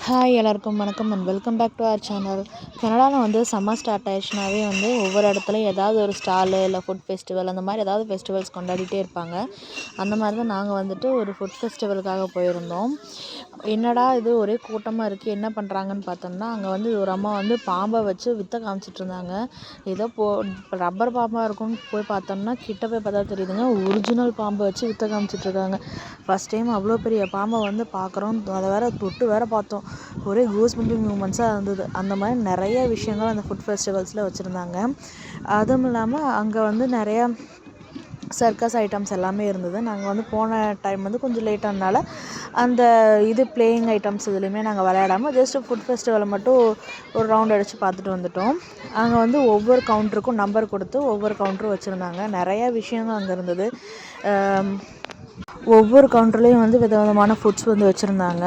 Hi எல்லாருக்கும் வணக்கம் and welcome back to our channel. கனடாவில் வந்து சம்மர் ஸ்டார்ட் ஆயிடுச்சுனாவே வந்து ஒவ்வொரு இடத்துலையும் ஏதாவது ஒரு ஸ்டாலு இல்லை ஃபுட் ஃபெஸ்டிவல் அந்த மாதிரி ஏதாவது ஃபெஸ்டிவல்ஸ் கொண்டாடிட்டே இருப்பாங்க. அந்த மாதிரி தான் நாங்கள் வந்துட்டு ஒரு ஃபுட் ஃபெஸ்டிவலுக்காக போயிருந்தோம். என்னடா இது ஒரே கூட்டமாக இருக்குது, என்ன பண்ணுறாங்கன்னு பார்த்தோம்னா, அங்கே வந்து ஒரு அம்மா வந்து பாம்பை வச்சு விற்ற காமிச்சிட்டு இருந்தாங்க. ஏதோ ரப்பர் பாம்பாக இருக்கும்னு போய் பார்த்தோம்னா கிட்ட போய் பார்த்தா தெரியுதுங்க, ஒரிஜினல் பாம்பை வச்சு விற்ற காமிச்சிட்ருக்காங்க. ஃபஸ்ட் டைம் அவ்வளோ பெரிய பாம்பை வந்து பார்க்குறோம், அதை வேற தொட்டு வேற பார்த்தோம். ஒரே கூஸ் பம்பிங் மூமெண்ட்ஸாக இருந்தது. அந்த மாதிரி நிறைய விஷயங்கள் அந்த ஃபுட் ஃபெஸ்டிவல்ஸில் வச்சுருந்தாங்க. அதுவும் இல்லாமல் அங்கே வந்து நிறையா சர்க்கஸ் ஐட்டம்ஸ் எல்லாமே இருந்தது. நாங்கள் வந்து போன டைம் வந்து கொஞ்சம் லேட்டானால அந்த பிளேயிங் ஐட்டம்ஸ் இதுலேயுமே நாங்கள் விளையாடாமல் ஜஸ்ட்டு ஃபுட் ஃபெஸ்டிவலை மட்டும் ஒரு ரவுண்ட் அடித்து பார்த்துட்டு வந்துட்டோம். அங்கே வந்து ஒவ்வொரு கவுண்டருக்கும் நம்பர் கொடுத்து ஒவ்வொரு கவுண்டரும் வச்சுருந்தாங்க. நிறையா விஷயங்கள் அங்கே இருந்தது. ஒவ்வொரு கவுண்டர்லேயும் வந்து விதவிதமான ஃபுட்ஸ் வந்து வச்சுருந்தாங்க.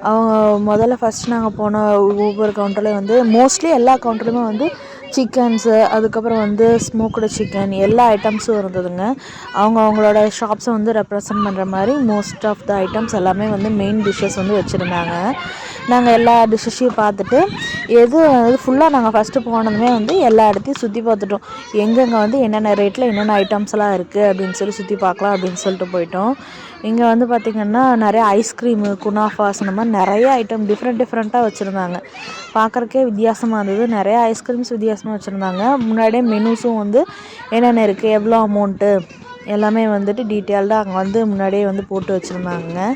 அவங்க ஃபஸ்ட் நாங்கள் போன ஒவ்வொரு கவுண்டர்லேயும் வந்து மோஸ்ட்லி எல்லா கவுண்டர்லையுமே வந்து சிக்கன்ஸு, அதுக்கப்புறம் வந்து ஸ்மோக்டு சிக்கன் எல்லா ஐட்டம்ஸும் இருந்ததுங்க. அவங்களோட ஷாப்ஸை வந்து ரெப்ரசன்ட் பண்ணுற மாதிரி மோஸ்ட் ஆஃப் த ஐட்டம்ஸ் எல்லாமே வந்து மெயின் டிஷ்ஷஸ் வந்து வச்சுருந்தாங்க. நாங்கள் எல்லா டிஷ்ஷஸையும் பார்த்துட்டு எது ஃபுல்லாக நாங்கள் ஃபஸ்ட்டு போனதுமே வந்து எல்லா இடத்தையும் சுற்றி பார்த்துட்டோம். எங்கெங்கே வந்து என்னென்ன ரேட்டில் என்னென்ன ஐட்டம்ஸ்லாம் இருக்குது அப்படின்னு சுற்றி பார்க்கலாம் அப்படின்னு சொல்லிட்டு போயிட்டோம். இங்கே வந்து பார்த்திங்கன்னா நிறைய ஐஸ்கிரீமு, குனாஃபாஸ் அந்த மாதிரி நிறைய ஐட்டம் டிஃப்ரெண்ட்டாக வச்சுருந்தாங்க. பார்க்குறக்கே வித்தியாசமாக இருந்தது. நிறையா ஐஸ்கிரீம்ஸ் வித்தியாசமாக வச்சுருந்தாங்க. முன்னாடியே மெனூஸும் வந்து என்னென்ன இருக்குது, எவ்வளோ அமௌண்ட்டு எல்லாமே வந்துட்டு டீட்டெயில்டாக அங்கே வந்து முன்னாடியே வந்து போட்டு வச்சுருந்தாங்க.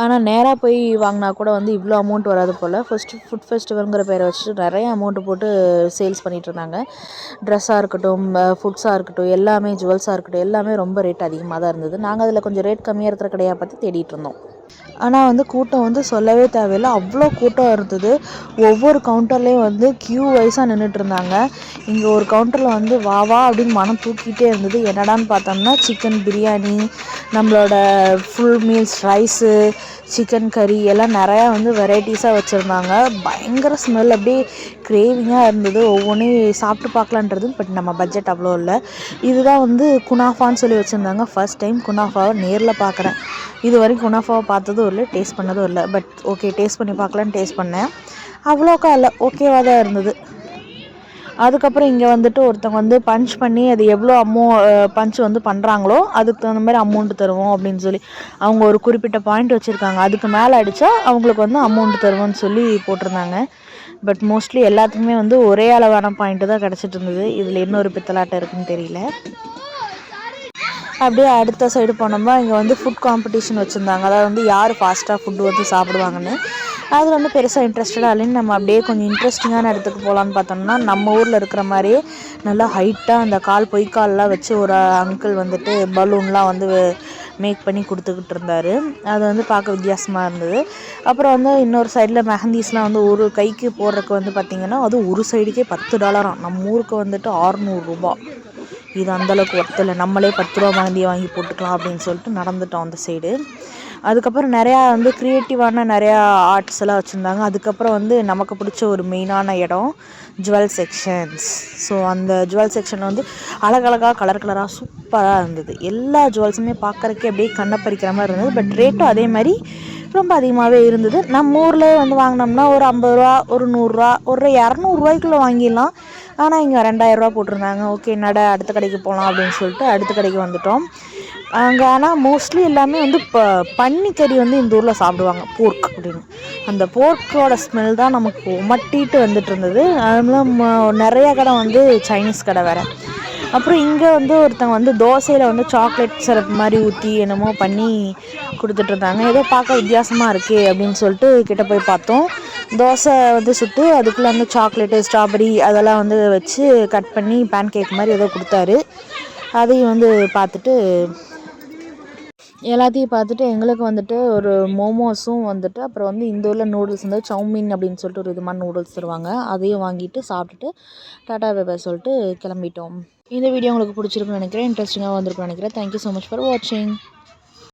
ஆனால் நேராக போய் வாங்கினா கூட வந்து இவ்வளோ அமௌண்ட் வராது போல். ஃபஸ்ட்டு ஃபுட் ஃபெஸ்டிவலுங்கிற பேரை வச்சுட்டு நிறைய அமௌண்ட்டு போட்டு சேல்ஸ் பண்ணிகிட்ருந்தாங்க. ட்ரெஸ்ஸாக இருக்கட்டும், ஃபுட்ஸாக இருக்கட்டும், எல்லாமே ஜுவல்ஸாக இருக்கட்டும், எல்லாமே ரொம்ப ரேட் அதிகமாக தான் இருந்தது. நாங்கள் அதில் கொஞ்சம் ரேட் கம்மியாக இருக்கிற கடையாக பார்த்து தேடிட்டு இருந்தோம். ஆனால் வந்து கூட்டம் வந்து சொல்லவே தேவையில்லை, அவ்வளோ கூட்டம் இருந்தது. ஒவ்வொரு கவுண்டர்லேயும் வந்து க்யூ வைஸாக நின்றுட்டுருந்தாங்க. இங்கே ஒரு கவுண்டரில் வந்து வா அப்படின்னு மனம் தூக்கிட்டே இருந்தது. என்னடான்னு பார்த்தோம்னா சிக்கன் பிரியாணி, நம்மளோட ஃபுல் மீல்ஸ் ரைஸு, சிக்கன் கறி எல்லாம் நிறையா வந்து வெரைட்டிஸாக வச்சுருந்தாங்க. பயங்கர ஸ்மெல், அப்படியே கிரேவிங்காக இருந்தது. ஒவ்வொன்றையும் சாப்பிட்டு பார்க்கலான்றது. பட் நம்ம பட்ஜெட் அவ்வளோ இல்லை. இதுதான் வந்து குனாஃபான்னு சொல்லி வச்சுருந்தாங்க. ஃபர்ஸ்ட் டைம் குனாஃபாவை நேரில் பார்க்குறேன். இது வரைக்கும் குனாஃபாவை பார்த்ததும் இல்லை, டேஸ்ட் பண்ணதும் இல்லை. பட் ஓகே, டேஸ்ட் பண்ணி பார்க்கலான்னு டேஸ்ட் பண்ணேன். அவ்வளோக்கா இல்லை, ஓகேவாக தான் இருந்தது. அதுக்கப்புறம் இங்கே வந்துட்டு ஒருத்தவங்க வந்து பஞ்ச் பண்ணி அது எவ்வளோ பஞ்ச் வந்து பண்ணுறாங்களோ அதுக்கு தகுந்த மாதிரி அமௌண்ட்டு தருவோம் அப்படின்னு சொல்லி அவங்க ஒரு குறிப்பிட்ட பாயிண்ட் வச்சுருக்காங்க. அதுக்கு மேலே அடித்தா அவங்களுக்கு வந்து அமௌண்ட்டு தருவோம்னு சொல்லி போட்டிருந்தாங்க. பட் மோஸ்ட்லி எல்லாத்துக்குமே வந்து ஒரே அளவான பாயிண்ட்டு தான் கிடச்சிட்டு இருந்தது. இதில் இன்னொரு பித்தலாட்டம் இருக்குன்னு தெரியல. அப்படியே அடுத்த சைடு போனோம்னா இங்கே வந்து ஃபுட் காம்படிஷன் வச்சுருந்தாங்க. அதாவது வந்து யார் ஃபாஸ்ட்டாக ஃபுட்டு வந்து சாப்பிடுவாங்கன்னு. அது வந்து பெருசாக இன்ட்ரெஸ்டடாக இல்லைன்னு நம்ம அப்படியே கொஞ்சம் இன்ட்ரெஸ்டிங்கான இடத்துக்கு போகலான்னு பார்த்தோம்னா, நம்ம ஊரில் இருக்கிற மாதிரியே நல்லா ஹைட்டாக அந்த பொய்க்கால்லாம் வச்சு ஒரு அங்கிள் வந்துட்டு பலூன்லாம் வந்து மேக் பண்ணி கொடுத்துக்கிட்டு இருந்தார். அது வந்து பார்க்க வித்தியாசமாக இருந்தது. அப்புறம் வந்து இன்னொரு சைடில் மெஹந்திஸ்லாம் வந்து ஒரு கைக்கு போடுறதுக்கு வந்து பார்த்திங்கன்னா அது ஒரு சைடுக்கே $10. நம்ம ஊருக்கு வந்துட்டு $600. இது அந்தளவுக்கு ஒர்த்தில், நம்மளே $10 மெஹந்தியை வாங்கி போட்டுக்கலாம் அப்படின்னு சொல்லிட்டு நடந்துட்டோம் அந்த சைடு. அதுக்கப்புறம் நிறையா வந்து க்ரியேட்டிவான நிறையா ஆர்ட்ஸ் எல்லாம் வச்சுருந்தாங்க. அதுக்கப்புறம் வந்து நமக்கு பிடிச்ச ஒரு மெயினான இடம் ஜுவல் செக்ஷன்ஸ். ஸோ அந்த ஜுவல் செக்ஷன் வந்து அழகழகாக கலராக சூப்பராக இருந்தது. எல்லா ஜுவல்ஸுமே பார்க்குறக்கே அப்படியே கண்ணை பறிக்கிற மாதிரி இருந்தது. பட் ரேட்டும் அதே மாதிரி ரொம்ப அதிகமாகவே இருந்தது. நம்ம ஊர்லேயே வந்து வாங்கினோம்னா ஒரு $50, ஒரு $100, ஒரு $200 வாங்கிடலாம். ஆனால் இங்கே $2000 போட்டிருந்தாங்க. ஓகே, அடுத்த கடைக்கு போகலாம் அப்படின்னு சொல்லிட்டு அடுத்த கடைக்கு வந்துட்டோம். அங்கே ஆனால் மோஸ்ட்லி எல்லாமே வந்து பன்னிக்கறி வந்து இந்த ஊரில் சாப்பிடுவாங்க, போர்க் அப்படின்னு. அந்த போர்க்கோட ஸ்மெல் தான் நமக்கு உமட்டிட்டு வந்துட்டு இருந்தது. அதுவும் நிறையா கடை வந்து சைனீஸ் கடை வேறு. அப்புறம் இங்கே வந்து ஒருத்தவங்க வந்து தோசையில் வந்து சாக்லேட் சிரப் மாதிரி ஊற்றி என்னமோ பண்ணி கொடுத்துட்ருந்தாங்க. ஏதோ பார்க்க வித்தியாசமாக இருக்கே அப்படின்னு சொல்லிட்டு கிட்ட போய் பார்த்தோம். தோசை வந்து சுட்டு அதுக்குள்ளே வந்து சாக்லேட்டு, ஸ்ட்ராபெரி அதெல்லாம் வந்து வச்சு கட் பண்ணி பேன் கேக் மாதிரி ஏதோ கொடுத்தாரு. அதையும் வந்து எல்லாத்தையும் பார்த்துட்டு எங்களுக்கு வந்துட்டு ஒரு மோமோஸும் வந்துட்டு, அப்புறம் வந்து இந்த ஊரில் நூடுல்ஸ் வந்து சவுமீன் அப்படின்னு சொல்லிட்டு ஒரு விதமான நூடுல்ஸ் தருவாங்க. அதையும் வாங்கிட்டு சாப்பிட்டுட்டு டாடா பை பை சொல்லிட்டு கிளம்பிட்டோம். இந்த வீடியோ உங்களுக்கு பிடிச்சிருக்குன்னு நினைக்கிறேன், இன்ட்ரெஸ்டிங்காக வந்திருக்குன்னு நினைக்கிறேன். தேங்க்யூ ஸோ மச் ஃபார் வாட்சிங்.